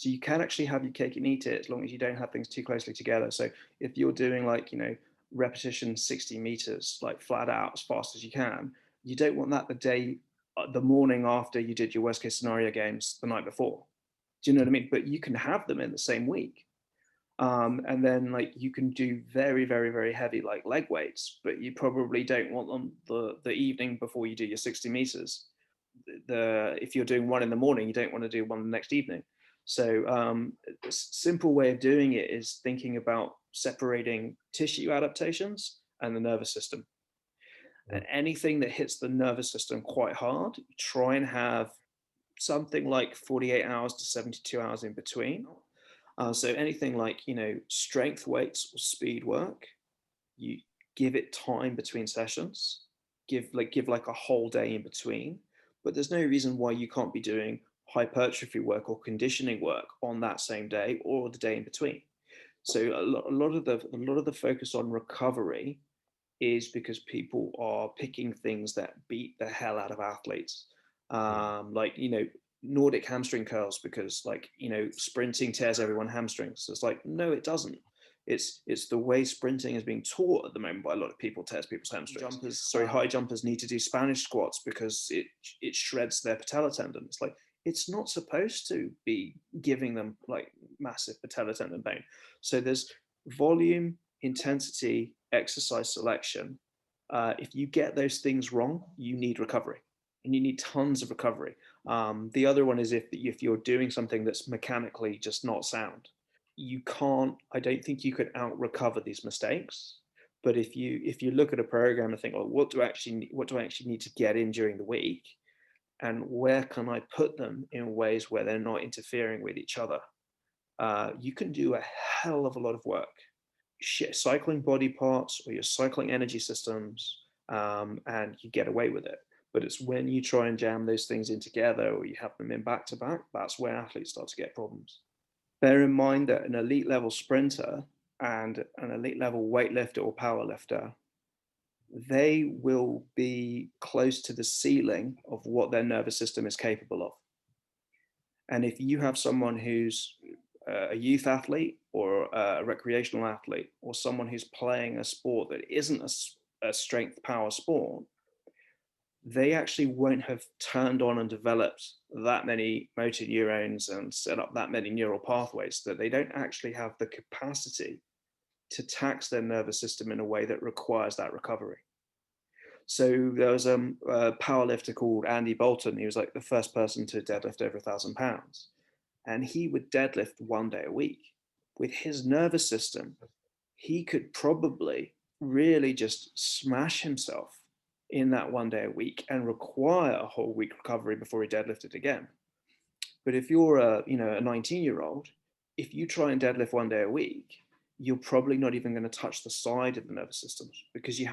So you can actually have your cake and eat it as long as you don't have things too closely together. So if you're doing like, repetition 60 meters, like flat out as fast as you can, you don't want that the morning after you did your worst case scenario games the night before. Do you know what I mean? But you can have them in the same week. And then like you can do very, very, very heavy like leg weights, but you probably don't want them the evening before you do your 60 meters. If you're doing one in the morning, you don't want to do one the next evening. So a simple way of doing it is thinking about separating tissue adaptations and the nervous system. Yeah. And anything that hits the nervous system quite hard, try and have something like 48 hours to 72 hours in between. So anything like, strength weights or speed work, you give it time between sessions, give like a whole day in between. But there's no reason why you can't be doing hypertrophy work or conditioning work on that same day or the day in between. So a lot of the focus on recovery is because people are picking things that beat the hell out of athletes. Yeah. Like, Nordic hamstring curls because like, sprinting tears everyone hamstrings. So it's like, no, it doesn't. It's the way sprinting is being taught at the moment by a lot of people tears people's hamstrings. High jumpers need to do Spanish squats because it shreds their patella tendon. It's like it's not supposed to be giving them like massive patella tendon pain. So there's volume, intensity, exercise selection. If you get those things wrong, you need recovery, and you need tons of recovery. The other one is if you're doing something that's mechanically just not sound, you can't. I don't think you could out recover these mistakes. But if you look at a program and think, oh, what do I actually need to get in during the week, and where can I put them in ways where they're not interfering with each other, you can do a hell of a lot of work cycling body parts or you're cycling energy systems, and you get away with it. But it's when you try and jam those things in together or you have them in back to back, that's where athletes start to get problems. Bear in mind that an elite level sprinter and an elite level weightlifter or power lifter, they will be close to the ceiling of what their nervous system is capable of. And if you have someone who's a youth athlete or a recreational athlete or someone who's playing a sport that isn't a strength power sport, they actually won't have turned on and developed that many motor neurons and set up that many neural pathways, that they don't actually have the capacity to tax their nervous system in a way that requires that recovery. So there was a power lifter called Andy Bolton. He was like the first person to deadlift over 1,000 pounds, and he would deadlift one day a week. With his nervous system, he could probably really just smash himself in that one day a week and require a whole week recovery before he deadlifted again. But if you're a 19-year-old, if you try and deadlift one day a week, you're probably not even going to touch the side of the nervous system because you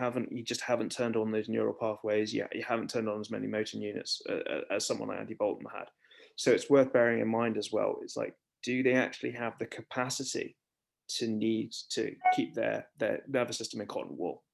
just haven't turned on those neural pathways. You haven't turned on as many motor units as someone like Andy Bolton had. So it's worth bearing in mind as well. It's like, do they actually have the capacity to need to keep their nervous system in cotton wool?